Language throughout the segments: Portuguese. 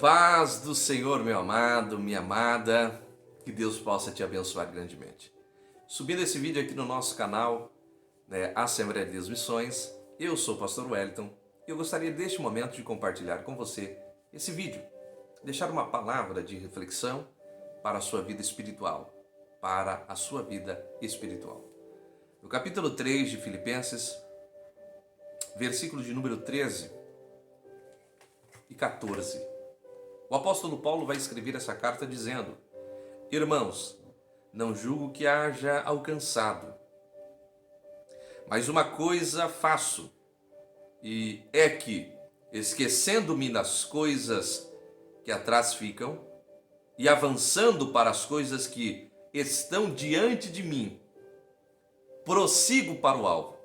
Paz do Senhor, meu amado, minha amada, que Deus possa te abençoar grandemente. Subindo esse vídeo aqui no nosso canal, Assembleia de Deus Missões, eu sou o pastor Wellington e eu gostaria deste momento de compartilhar com você esse vídeo, deixar uma palavra de reflexão para a sua vida espiritual, No capítulo 3 de Filipenses, versículos de número 13 e 14, o apóstolo Paulo vai escrever essa carta dizendo: Irmãos, não julgo que haja alcançado, mas uma coisa faço, e é que, esquecendo-me das coisas que atrás ficam, e avançando para as coisas que estão diante de mim, prossigo para o alvo,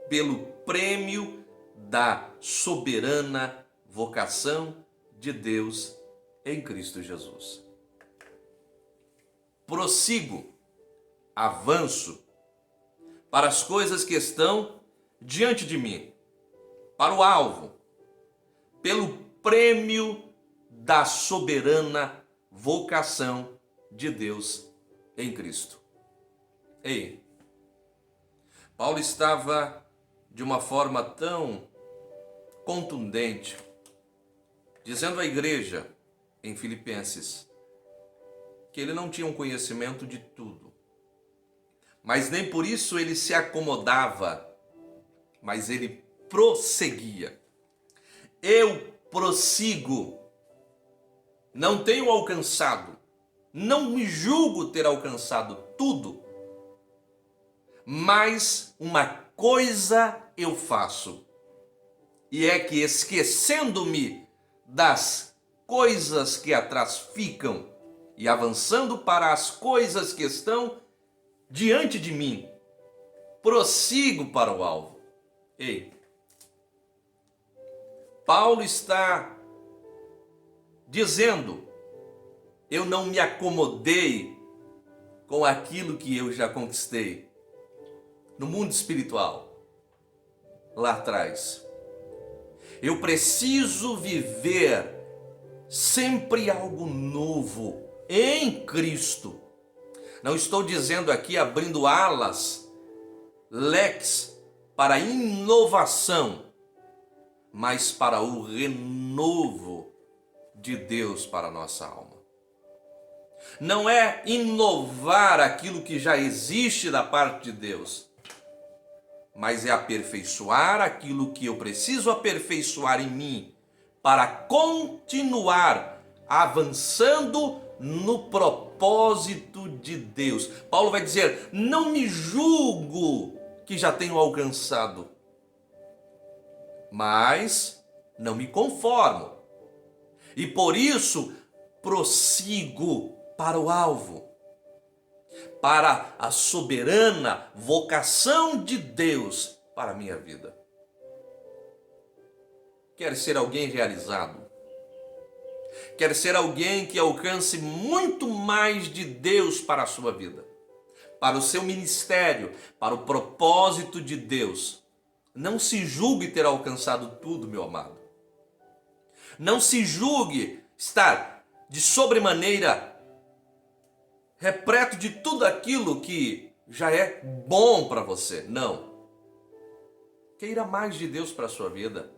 pelo prêmio da soberana vocação de Deus em Cristo Jesus. Prossigo, avanço para as coisas que estão diante de mim, para o alvo, pelo prêmio da soberana vocação de Deus em Cristo. Ei, Paulo estava de uma forma tão contundente, dizendo à igreja em Filipenses que ele não tinha um conhecimento de tudo, mas nem por isso ele se acomodava, mas ele prosseguia. Eu prossigo, não tenho alcançado, não me julgo ter alcançado tudo, mas uma coisa eu faço, e é que, esquecendo-me das coisas que atrás ficam e avançando para as coisas que estão diante de mim, prossigo para o alvo. Ei, Paulo está dizendo: eu não me acomodei com aquilo que eu já conquistei no mundo espiritual lá atrás. Eu preciso viver sempre algo novo em Cristo. Não estou dizendo aqui abrindo alas, leques para inovação, mas para o renovo de Deus para a nossa alma. Não é inovar aquilo que já existe da parte de Deus, mas é aperfeiçoar aquilo que eu preciso aperfeiçoar em mim para continuar avançando no propósito de Deus. Paulo vai dizer: não me julgo que já tenho alcançado, mas não me conformo, e por isso prossigo para o alvo, para a soberana vocação de Deus para a minha vida. Quer ser alguém realizado? Quer ser alguém que alcance muito mais de Deus para a sua vida, para o seu ministério, para o propósito de Deus? Não se julgue ter alcançado tudo, meu amado. Não se julgue estar de sobremaneira repleto de tudo aquilo que já é bom para você. Não. Queira mais de Deus para a sua vida.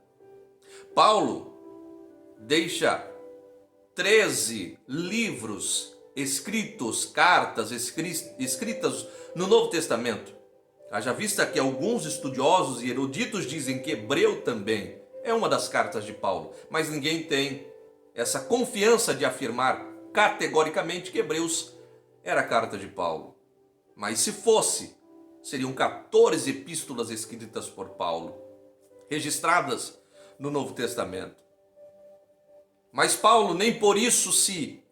Paulo deixa 13 livros escritos, cartas escritas no Novo Testamento. Haja vista que alguns estudiosos e eruditos dizem que Hebreu também é uma das cartas de Paulo, mas ninguém tem essa confiança de afirmar categoricamente que Hebreus era a carta de Paulo. Mas se fosse, seriam 14 epístolas escritas por Paulo, registradas no Novo Testamento. Mas Paulo nem por isso se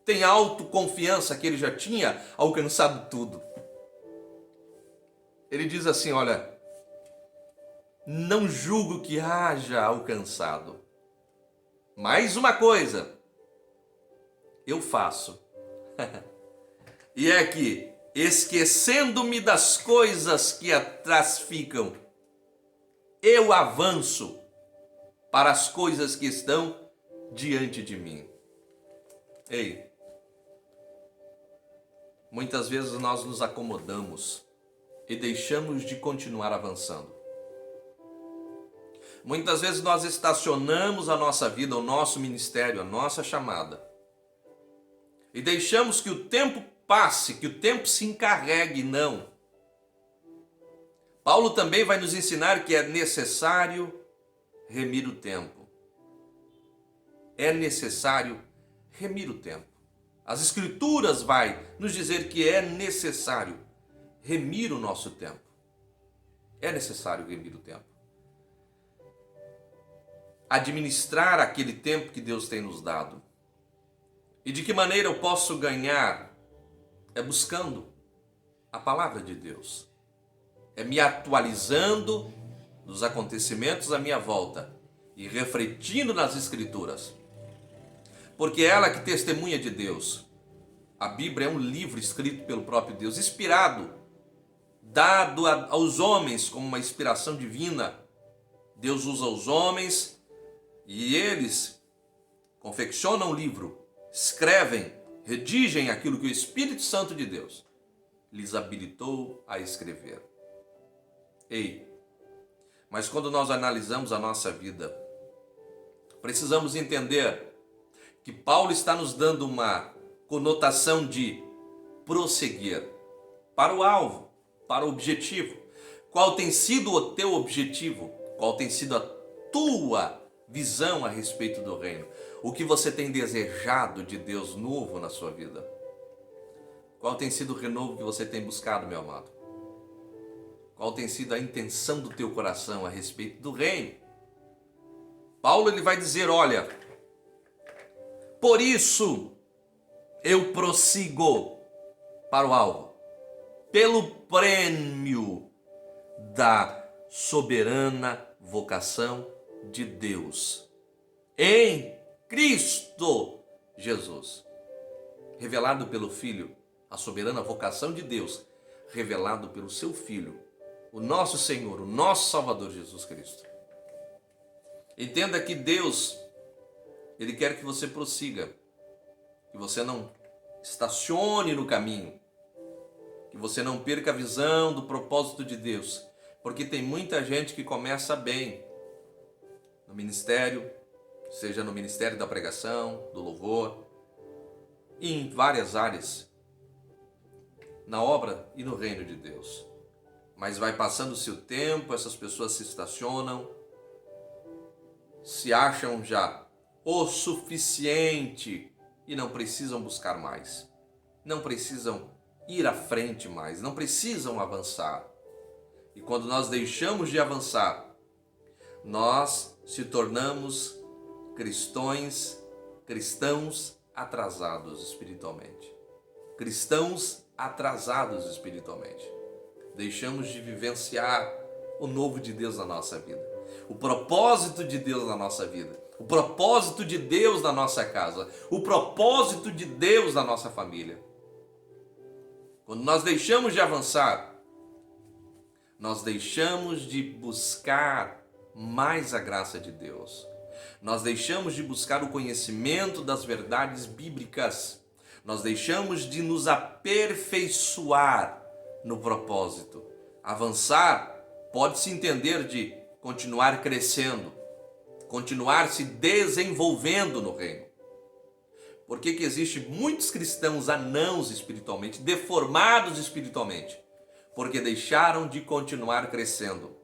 tem autoconfiança que ele já tinha alcançado tudo. Ele diz assim: olha, não julgo que haja alcançado, mais uma coisa eu faço, e é que, esquecendo-me das coisas que atrás ficam, eu avanço para as coisas que estão diante de mim. Ei, muitas vezes nós nos acomodamos e deixamos de continuar avançando. Muitas vezes nós estacionamos a nossa vida, o nosso ministério, a nossa chamada, e deixamos que o tempo passe, que o tempo se encarregue. Não. Paulo também vai nos ensinar que é necessário remir o tempo. É necessário remir o tempo. As Escrituras vai nos dizer que é necessário remir o nosso tempo. É necessário remir o tempo. Administrar aquele tempo que Deus tem nos dado. E de que maneira eu posso ganhar? É buscando a palavra de Deus. É me atualizando dos acontecimentos à minha volta e refletindo nas Escrituras. Porque é ela que testemunha de Deus. A Bíblia é um livro escrito pelo próprio Deus, inspirado, dado aos homens como uma inspiração divina. Deus usa os homens e eles confeccionam o livro, escrevem, redigem aquilo que o Espírito Santo de Deus lhes habilitou a escrever. Ei, mas quando nós analisamos a nossa vida, precisamos entender que Paulo está nos dando uma conotação de prosseguir para o alvo, para o objetivo. Qual tem sido o teu objetivo? Qual tem sido a tua visão a respeito do reino? O que você tem desejado de Deus novo na sua vida? Qual tem sido o renovo que você tem buscado, meu amado? Qual tem sido a intenção do teu coração a respeito do reino? Paulo ele vai dizer, olha, por isso eu prossigo para o alvo, pelo prêmio da soberana vocação de Deus em Cristo Jesus, revelado pelo Filho, a soberana vocação de Deus, revelado pelo seu Filho, o nosso Senhor, o nosso Salvador Jesus Cristo. Entenda que Deus, Ele quer que você prossiga, que você não estacione no caminho, que você não perca a visão do propósito de Deus, porque tem muita gente que começa bem no ministério, seja no ministério da pregação, do louvor, e em várias áreas, na obra e no reino de Deus. Mas vai passando-se o tempo, essas pessoas se estacionam, se acham já o suficiente e não precisam buscar mais. Não precisam ir à frente mais, não precisam avançar. E quando nós deixamos de avançar, nós se tornamos cristãos atrasados espiritualmente. Cristãos atrasados espiritualmente. Deixamos de vivenciar o novo de Deus na nossa vida, o propósito de Deus na nossa vida, o propósito de Deus na nossa casa, o propósito de Deus na nossa família. Quando nós deixamos de avançar, nós deixamos de buscar mais a graça de Deus. Nós deixamos de buscar o conhecimento das verdades bíblicas. Nós deixamos de nos aperfeiçoar no propósito. Avançar pode-se entender de continuar crescendo, continuar se desenvolvendo no reino. Por que existe muitos cristãos anãos espiritualmente, deformados espiritualmente? Porque deixaram de continuar crescendo.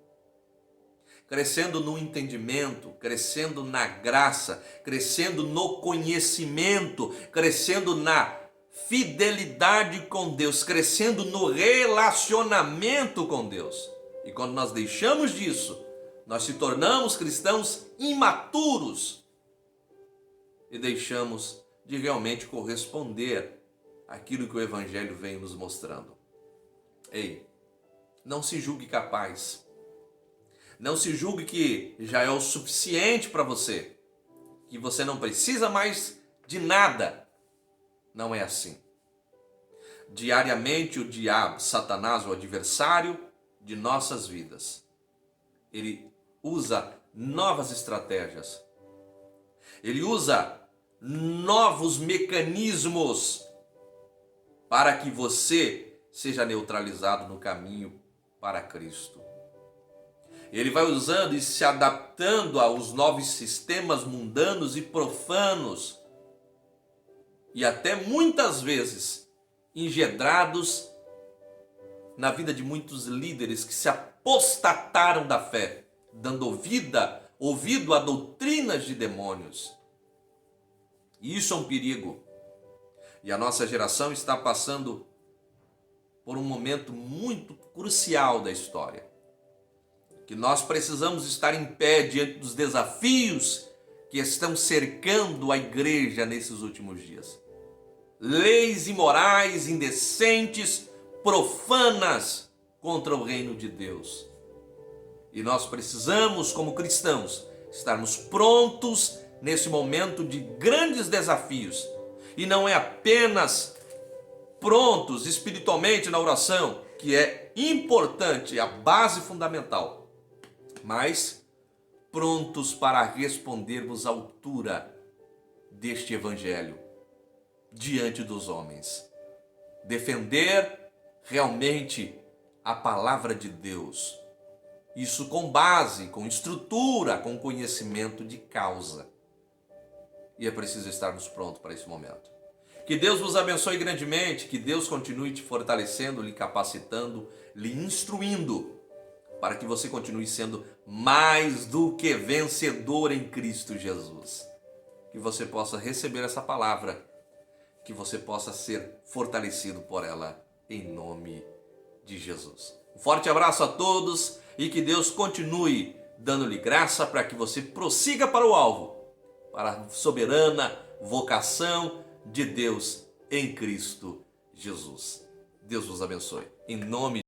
Crescendo no entendimento, crescendo na graça, crescendo no conhecimento, crescendo na fidelidade com Deus, crescendo no relacionamento com Deus. E quando nós deixamos disso, nós se tornamos cristãos imaturos e deixamos de realmente corresponder àquilo que o Evangelho vem nos mostrando. Ei, não se julgue capaz. Não se julgue que já é o suficiente para você, que você não precisa mais de nada. Não é assim. Diariamente o diabo, Satanás, o adversário de nossas vidas, ele usa novas estratégias Ele usa novos mecanismos para que você seja neutralizado no caminho para Cristo. Ele vai usando e se adaptando aos novos sistemas mundanos e profanos, e até muitas vezes engendrados na vida de muitos líderes que se apostataram da fé, dando ouvido a doutrinas de demônios. E isso é um perigo. E a nossa geração está passando por um momento muito crucial da história, que nós precisamos estar em pé diante dos desafios que estão cercando a igreja nesses últimos dias. Leis imorais, indecentes, profanas contra o reino de Deus. E nós precisamos, como cristãos, estarmos prontos nesse momento de grandes desafios. E não é apenas prontos espiritualmente na oração, que é importante, é a base fundamental, mas prontos para respondermos à altura deste evangelho diante dos homens. Defender realmente a palavra de Deus. Isso com base, com estrutura, com conhecimento de causa. E é preciso estarmos prontos para esse momento. Que Deus vos abençoe grandemente, que Deus continue te fortalecendo, lhe capacitando, lhe instruindo, para que você continue sendo mais do que vencedor em Cristo Jesus. Que você possa receber essa palavra, que você possa ser fortalecido por ela, em nome de Jesus. Um forte abraço a todos e que Deus continue dando-lhe graça para que você prossiga para o alvo, para a soberana vocação de Deus em Cristo Jesus. Deus vos abençoe. Em nome